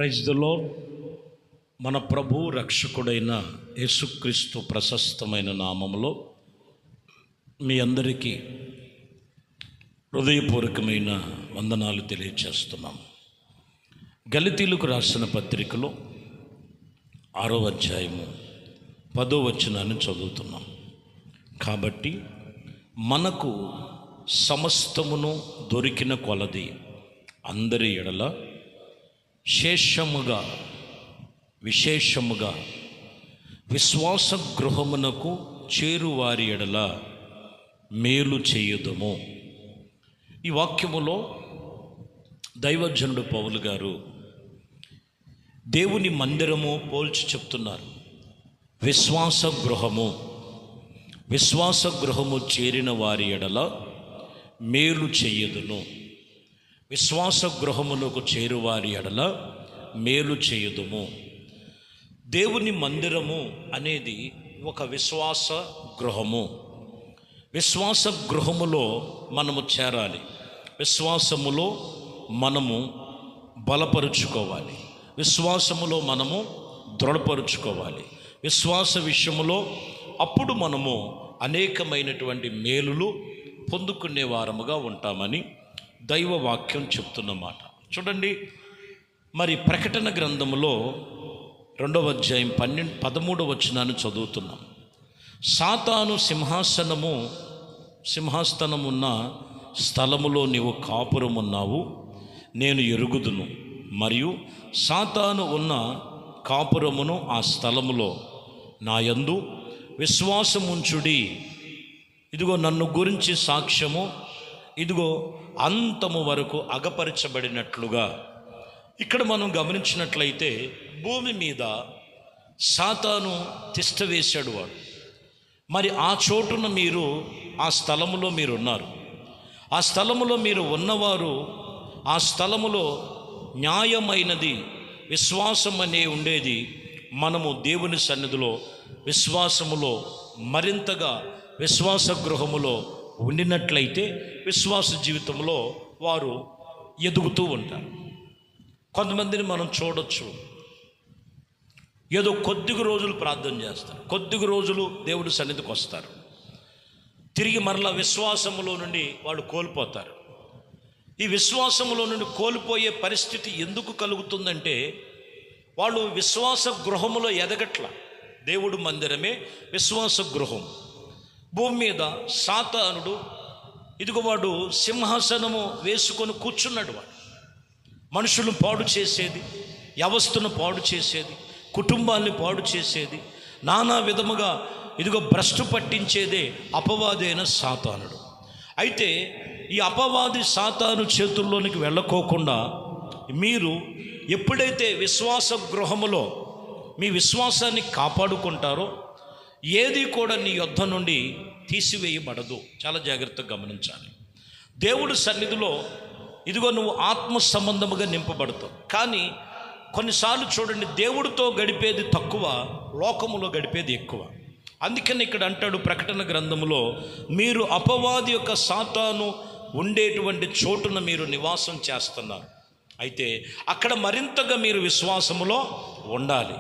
Praise the lord. మన ప్రభు రక్షకుడైన యేసుక్రీస్తు ప్రశస్తమైన నామములో మీ అందరికీ హృదయపూర్వకమైన వందనాలు తెలియచేస్తున్నాం. గలతీయులకు రాసిన పత్రికలో 6వ అధ్యాయము 10వ వచనాన్ని చదువుతున్నాం. కాబట్టి మనకు సమస్తమును దొరికిన కొలది అందరి ఎడల విశేషముగా విశ్వాస గృహమునకు చేరువారి ఎడల మేలు చేయుదము. ఈ వాక్యములో దైవజనుడు పౌలు గారు దేవుని మందిరము పోల్చి చెప్తున్నారు. విశ్వాస గృహము చేరిన వారి ఎడల మేలు చేయుదును. విశ్వాస గృహమునకు చేరువారి ఎడల మేలు చేయుదుము. దేవుని మందిరము అనేది ఒక విశ్వాస గృహము. విశ్వాస గృహములో మనము చేరాలి. విశ్వాసములో మనము బలపరుచుకోవాలి. విశ్వాసములో మనము దృఢపరుచుకోవాలి. విశ్వాస విషయములో అప్పుడు మనము అనేకమైనటువంటి మేలులు పొందుకునే వారముగా ఉంటామని దైవ వాక్యం చెప్తున్నమాట. చూడండి, మరి ప్రకటన గ్రంథములో 2వ అధ్యాయం 13వ వచనాన్ని చదువుతున్నాం. సాతాను సింహాసనమున్న స్థలములో నీవు కాపురమున్నావు, నేను ఎరుగుదును. మరియు సాతాను ఉన్న కాపురమును ఆ స్థలములో నాయందు విశ్వాసముంచుడి. ఇదిగో నన్ను గురించి సాక్ష్యము ఇదిగో అంతము వరకు అగపరచబడినట్లుగా. ఇక్కడ మనం గమనించినట్లయితే భూమి మీద సాతాను తిష్ట వేశాడు వాడు. మరి ఆ చోటున మీరు ఆ స్థలములో మీరు ఉన్నారు. ఆ స్థలములో మీరు ఉన్నవారు ఆ స్థలములో న్యాయమైనది విశ్వాసం అనే ఉండేది. మనము దేవుని సన్నిధిలో విశ్వాసములో మరింతగా విశ్వాస గృహములో ఉండినట్లయితే విశ్వాస జీవితంలో వారు ఎదుగుతూ ఉంటారు. కొంతమందిని మనం చూడొచ్చు, ఏదో కొద్దిగా రోజులు ప్రార్థన చేస్తారు, కొద్దిగా రోజులు దేవుడి సన్నిధికి వస్తారు, తిరిగి మరలా విశ్వాసములో నుండి వాళ్ళు కోల్పోతారు. ఈ విశ్వాసములో నుండి కోల్పోయే పరిస్థితి ఎందుకు కలుగుతుందంటే వాళ్ళు విశ్వాస గృహములో ఎదగట్ల. దేవుడు మందిరమే విశ్వాస గృహం. భూమి మీద సాతానుడు ఇదిగో వాడు సింహాసనము వేసుకొని కూర్చున్నాడు. వాడు మనుషులను పాడు చేసేది, వ్యవస్థను పాడు చేసేది, కుటుంబాన్ని పాడు చేసేది, నానా విధముగా ఇదిగో భ్రష్టు పట్టించేదే అపవాదైన సాతానుడు. అయితే ఈ అపవాది సాతాను చేతుల్లోనికి వెళ్ళకోకుండా మీరు ఎప్పుడైతే విశ్వాస గృహములో మీ విశ్వాసాన్ని కాపాడుకుంటారో ఏది కూడా నీ యొద్ద నుండి తీసివేయబడదు. చాలా జాగ్రత్తగా గమనించాలి. దేవుడి సన్నిధిలో ఇదిగో నువ్వు ఆత్మ సంబంధముగా నింపబడతావు. కానీ కొన్నిసార్లు చూడండి, దేవుడితో గడిపేది తక్కువ, లోకములో గడిపేది ఎక్కువ. అందుకని ఇక్కడ అంటాడు ప్రకటన గ్రంథములో, మీరు అపవాది యొక్క సాతాను ఉండేటువంటి చోటున మీరు నివాసం చేస్తున్నారు. అయితే అక్కడ మరింతగా మీరు విశ్వాసములో ఉండాలి.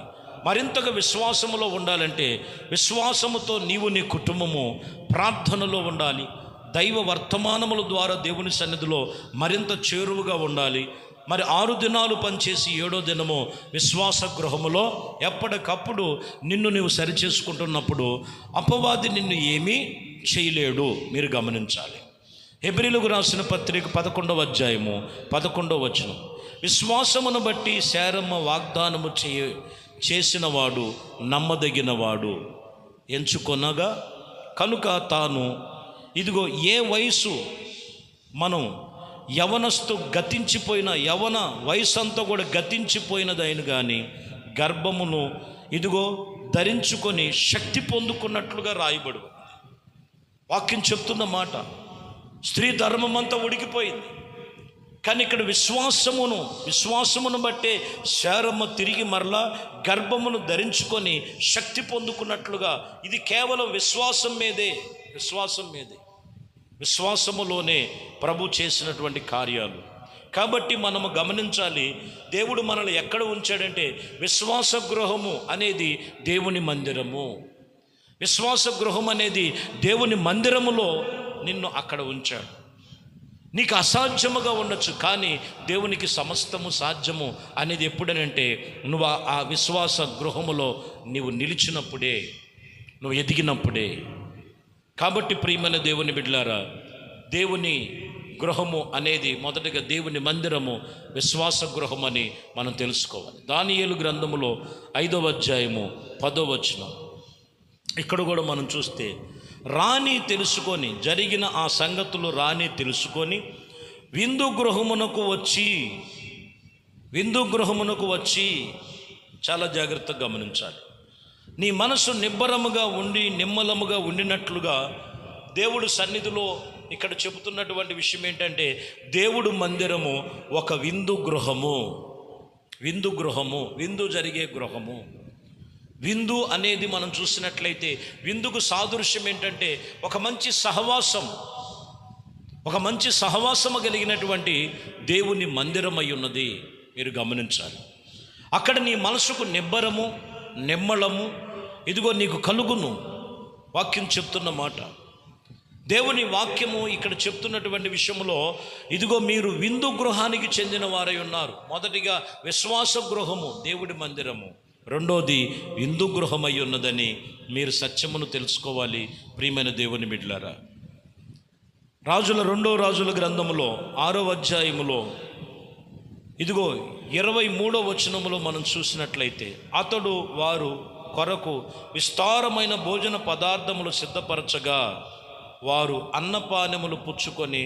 మరింతగా విశ్వాసములో ఉండాలంటే విశ్వాసముతో నీవు నీ కుటుంబము ప్రార్థనలో ఉండాలి. దైవ వర్తమానముల ద్వారా దేవుని సన్నిధిలో మరింత చేరువుగా ఉండాలి. మరి 6 దినాలు పనిచేసి 7వ దినము విశ్వాస గృహములో ఎప్పటికప్పుడు నిన్ను నీవు సరిచేసుకుంటున్నప్పుడు అపవాది నిన్ను ఏమీ చేయలేడు. మీరు గమనించాలి. హెబ్రీయులకు రాసిన పత్రిక 11వ అధ్యాయము 11వ వచనం, విశ్వాసమును బట్టి శారమ్మ వాగ్దానము చేసినవాడు నమ్మదగినవాడు ఎంచుకొనగా కనుక తాను ఇదిగో ఏ వయసు మనం యవనస్తు గతించిపోయిన యవన వయసు అంతా కూడా గతించిపోయినదైన కానీ గర్భమును ఇదిగో ధరించుకొని శక్తి పొందుకున్నట్లుగా రాయబడు. వాక్యం చెప్తున్న మాట. స్త్రీ ధర్మం అంతా ఉడికిపోయింది, కానీ ఇక్కడ విశ్వాసమును బట్టే శారమ్మ తిరిగి మరలా గర్భమును ధరించుకొని శక్తి పొందుకున్నట్లుగా. ఇది కేవలం విశ్వాసం మీదే. విశ్వాసములోనే ప్రభు చేసినటువంటి కార్యాలు. కాబట్టి మనము గమనించాలి, దేవుడు మనల్ని ఎక్కడ ఉంచాడంటే విశ్వాస గృహము అనేది దేవుని మందిరము. విశ్వాస గృహం అనేది దేవుని మందిరములో నిన్ను అక్కడ ఉంచాడు. నీకు అసాధ్యముగా ఉండొచ్చు, కానీ దేవునికి సమస్తము సాధ్యము అనేది ఎప్పుడనంటే నువ్వు ఆ విశ్వాస గృహములో నీవు నిలిచినప్పుడే, నువ్వు ఎదిగినప్పుడే. కాబట్టి ప్రియమైన దేవుని బిడ్డలారా, దేవుని గృహము అనేది మొదటగా దేవుని మందిరము, విశ్వాస గృహం అని మనం తెలుసుకోవాలి. దానియేలు గ్రంథములో 5వ అధ్యాయము 10వ వచనం, ఇక్కడ కూడా మనం చూస్తే, రాణి తెలుసుకొని, జరిగిన ఆ సంగతులు రాణి తెలుసుకొని విందు గృహమునకు వచ్చి చాలా జాగ్రత్తగా గమనించాలి. నీ మనసు నిబ్బరముగా ఉండి నిమ్మలముగా ఉండినట్లుగా దేవుడు సన్నిధిలో ఇక్కడ చెబుతున్నటువంటి విషయం ఏంటంటే, దేవుడు మందిరము ఒక విందు గృహము. విందు జరిగే గృహము. విందు అనేది మనం చూసినట్లయితే విందుకు సాదృశ్యం ఏంటంటే ఒక మంచి సహవాసము కలిగినటువంటి దేవుని మందిరమై ఉన్నది. మీరు గమనించాలి. అక్కడ నీ మనసుకు నిబ్బరము నిమ్మళము ఇదిగో నీకు కలుగును. వాక్యం చెప్తున్న మాట, దేవుని వాక్యము ఇక్కడ చెప్తున్నటువంటి విషయంలో, ఇదిగో మీరు విందు గృహానికి చెందిన వారై ఉన్నారు. మొదటిగా విశ్వాస గృహము దేవుడి మందిరము, రెండోది విందు గృహమై ఉన్నదని మీరు సత్యమును తెలుసుకోవాలి. ప్రియమైన దేవుని బిడ్డలారా, రెండో రాజుల గ్రంథములో 6వ అధ్యాయములో ఇదిగో 23వ వచనములో మనం చూసినట్లయితే, అతడు వారు కొరకు విస్తారమైన భోజన పదార్థములు సిద్ధపరచగా వారు అన్నపానములు పుచ్చుకొని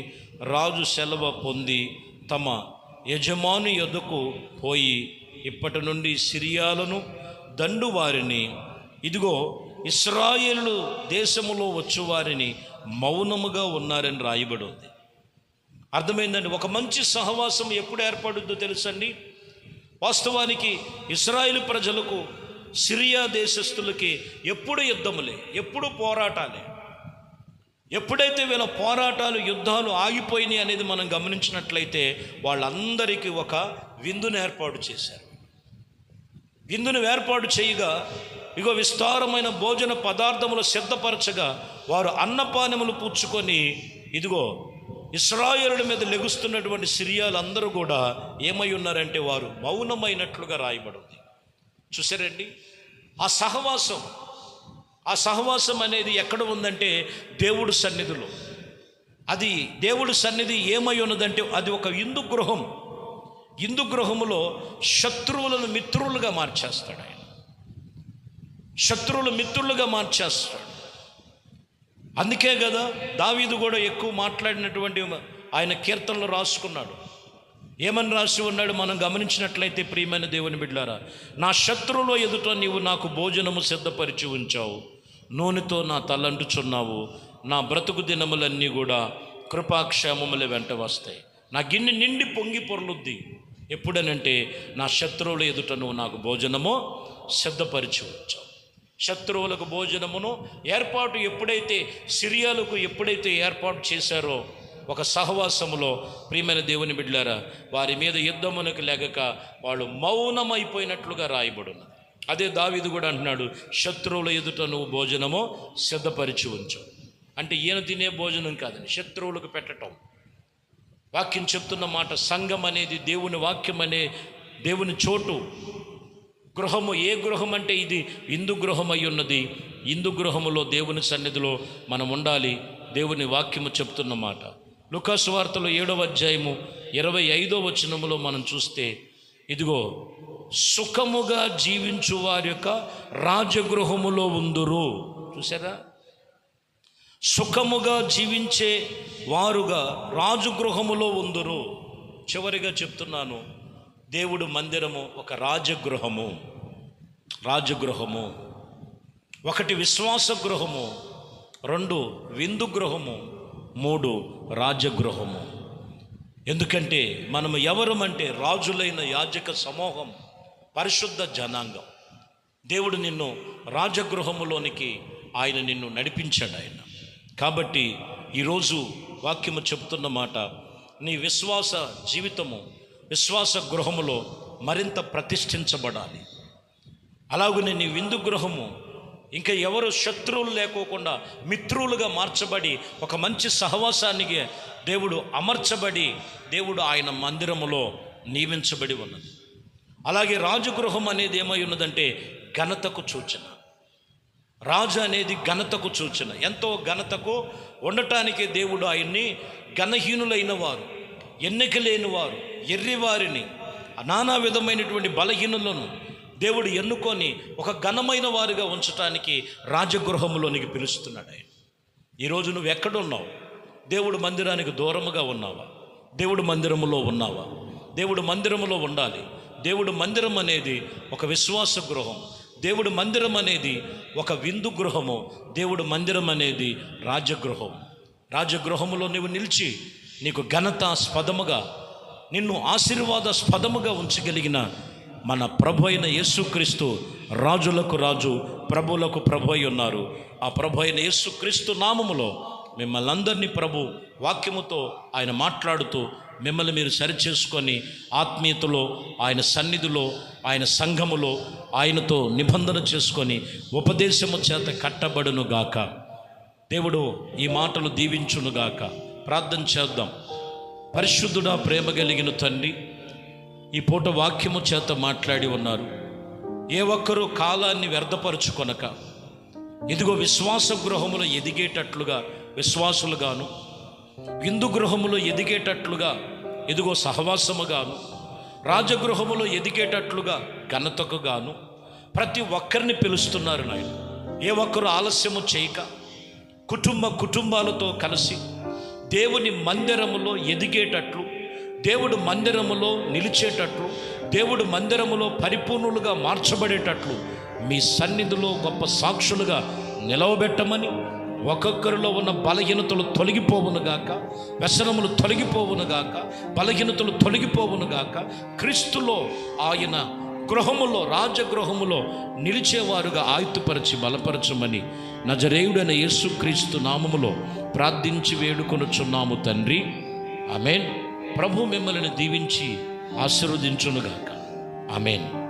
రాజు సెలవు పొంది తమ యజమాని యొద్దకు పోయి, ఇప్పటి నుండి సిరియాలను దండు వారిని, ఇదిగో ఇశ్రాయేలు దేశములో వచ్చువారిని మౌనముగా ఉన్నారని రాయబడి ఉంది. అర్థమైందండి? ఒక మంచి సహవాసం ఎప్పుడు ఏర్పడుద్దో తెలుసండి. వాస్తవానికి ఇశ్రాయేలు ప్రజలకు, సిరియా దేశస్థులకి ఎప్పుడు యుద్ధములే, ఎప్పుడు పోరాటాలే. ఎప్పుడైతే వీళ్ళ పోరాటాలు యుద్ధాలు ఆగిపోయినాయి అనేది మనం గమనించినట్లయితే, వాళ్ళందరికీ ఒక విందును ఏర్పాటు చేశారు. విందును ఏర్పాటు చేయగా ఇగో విస్తారమైన భోజన పదార్థములు సిద్ధపరచగా వారు అన్నపానములు పుచ్చుకొని, ఇదిగో ఇశ్రాయేలుల మీద లెగుస్తున్నటువంటి సిరియాలందరూ కూడా ఏమై ఉన్నారంటే వారు మౌనమైనట్లుగా రాయబడింది. చూసారండి? ఆ సహవాసం అనేది ఎక్కడ ఉందంటే దేవుడు సన్నిధిలో. అది దేవుడు సన్నిధి ఏమై ఉన్నదంటే అది ఒక విందు గృహం. విందు గృహములో శత్రువులను మిత్రులుగా మార్చేస్తాడు ఆయన. శత్రువులు మిత్రులుగా మార్చేస్తాడు. అందుకే కదా దావీదు కూడా ఎక్కువ మాట్లాడినటువంటి ఆయన కీర్తనలు రాసుకున్నాడు. ఏమని రాసి ఉన్నాడు మనం గమనించినట్లయితే, ప్రియమైన దేవుని బిడ్డలారా, నా శత్రువుల ఎదుట నీవు నాకు భోజనము సిద్ధపరిచి ఉంచావు, నూనెతో నా తలంటుచున్నావు, నా బ్రతుకు దినములన్నీ కూడా కృపాక్షేమముల వెంట వస్తాయి. నా గిన్నె నిండి పొంగి పొర్లుద్ది. ఎప్పుడనంటే నా శత్రువుల ఎదుట నువ్వు నాకు భోజనము సిద్ధపరిచి ఉంచావు. శత్రువులకు భోజనమును ఏర్పాటు ఎప్పుడైతే సిరియాలకు ఏర్పాటు చేశారో ఒక సహవాసములో, ప్రియమైన దేవుని బిడ్డలారా, వారి మీద యుద్ధమునకు లేగక వాళ్ళు మౌనమైపోయినట్లుగా రాయబడును. అదే దావీదు కూడా అంటున్నాడు, శత్రువుల ఎదుట నువ్వు భోజనము సిద్ధపరిచి ఉంచు. అంటే ఈయన తినే భోజనం కాదని, శత్రువులకు పెట్టటం. వాక్యం చెప్తున్న మాట, సంఘం అనేది దేవుని వాక్యం అనే దేవుని చోటు. గృహము ఏ గృహం అంటే ఇది విందు గృహం అయి ఉన్నది. విందు గృహములో దేవుని సన్నిధిలో మనం ఉండాలి. దేవుని వాక్యము చెప్తున్న మాట లూకా సువార్తలో 7వ అధ్యాయము 25వ వచనములో మనం చూస్తే, ఇదిగో సుఖముగా జీవించు వారి యొక్క రాజగృహములో ఉందురు. చూసారా? సుఖముగా జీవించే వారుగా రాజగృహములో ఉందురు. చివరిగా చెప్తున్నాను, దేవుడు మందిరము ఒక రాజగృహము. ఒకటి విశ్వాస గృహము, 2 విందు గృహము, 3 రాజగృహము. ఎందుకంటే మనము ఎవరమంటే రాజులైన యాజక సమూహం, పరిశుద్ధ జనాంగం. దేవుడు నిన్ను రాజగృహములోనికి ఆయన నిన్ను నడిపించాడు ఆయన. కాబట్టి ఈరోజు వాక్యము చెప్తున్న మాట, నీ విశ్వాస జీవితము, విశ్వాస గృహములో మరింత ప్రతిష్ఠించబడాలి. అలాగనే నీ విందు గృహము ఇంకా ఎవరు శత్రువులు లేకోకుండా మిత్రులుగా మార్చబడి ఒక మంచి సహవాసానికి దేవుడు అమర్చబడి దేవుడు ఆయన మందిరములో నియమించబడి ఉన్నది. అలాగే రాజగృహం అనేది ఏమై ఉన్నదంటే ఘనతకు సూచన. రాజు అనేది ఘనతకు సూచన. ఎంతో ఘనతకు ఉండటానికి దేవుడు ఆయన్ని ఘనహీనులైన వారు, ఎన్నిక లేని వారు, ఎర్రివారిని, నానా విధమైనటువంటి బలహీనులను దేవుడు ఎన్నుకొని ఒక ఘనమైన వారుగా ఉంచటానికి రాజగృహంలోనికి పిలుస్తున్నాడు ఆయన. ఈరోజు నువ్వు ఎక్కడున్నావు? దేవుడు మందిరానికి దూరముగా ఉన్నావా? దేవుడు మందిరములో ఉన్నావా? దేవుడు మందిరములో ఉండాలి. దేవుడు మందిరం అనేది ఒక విశ్వాస గృహం. దేవుడు మందిరం అనేది ఒక విందు గృహము. దేవుడు మందిరం అనేది రాజగృహం. రాజగృహములో నువ్వు నిలిచి నీకు ఘనతాస్పదముగా, నిన్ను ఆశీర్వాదాస్పదముగా ఉంచగలిగిన మన ప్రభు అయిన యేసుక్రీస్తు రాజులకు రాజు, ప్రభువులకు ప్రభు అయి ఉన్నారు. ఆ ప్రభు అయిన యేసుక్రీస్తు నామములో మిమ్మల్ని అందరినీ ప్రభు వాక్యముతో ఆయన మాట్లాడుతూ మిమ్మల్ని మీరు సరిచేసుకొని ఆత్మీయతలో, ఆయన సన్నిధిలో, ఆయన సంఘములో ఆయనతో నిబంధన చేసుకొని ఉపదేశము చేత కట్టబడునుగాక. దేవుడు ఈ మాటలు దీవించునుగాక. ప్రార్థన చేద్దాం. పరిశుద్ధుడా, ప్రేమ కలిగిన తండ్రి, ఈ పూట వాక్యము చేత మాట్లాడి ఉన్నారు. ఏ ఒక్కరూ కాలాన్ని వ్యర్థపరుచుకొనక ఇదిగో విశ్వాస గృహములో ఎదిగేటట్లుగా విశ్వాసులుగాను, విందు గృహములో ఎదిగేటట్లుగా ఇదిగో సహవాసముగాను, రాజగృహములో ఎదిగేటట్లుగా ఘనతకుగాను ప్రతి ఒక్కరిని పిలుస్తున్నారు నాయన. ఏ ఒక్కరు ఆలస్యము చేయక కుటుంబాలతో కలిసి దేవుని మందిరములో ఎదిగేటట్లు, దేవుడు మందిరములో నిలిచేటట్లు, దేవుడు మందిరములో పరిపూర్ణులుగా మార్చబడేటట్లు మీ సన్నిధిలో గొప్ప సాక్షులుగా నిలవబెట్టమని, ఒక్కొక్కరిలో ఉన్న బలహీనతలు తొలగిపోవునుగాక, వ్యసనములు తొలగిపోవునుగాక, బలహీనతలు తొలగిపోవునుగాక, క్రీస్తులో ఆయన గృహములో, రాజగృహములో నిలిచేవారుగా ఆయుత్తుపరిచి బలపరచమని నజరేయుడైన యేసుక్రీస్తు నామములో ప్రార్థించి వేడుకొనుచున్నాము తండ్రి. ఆమేన్. ప్రభు మిమ్మల్ని దీవించి ఆశీర్వదించునుగాక. ఆమేన్.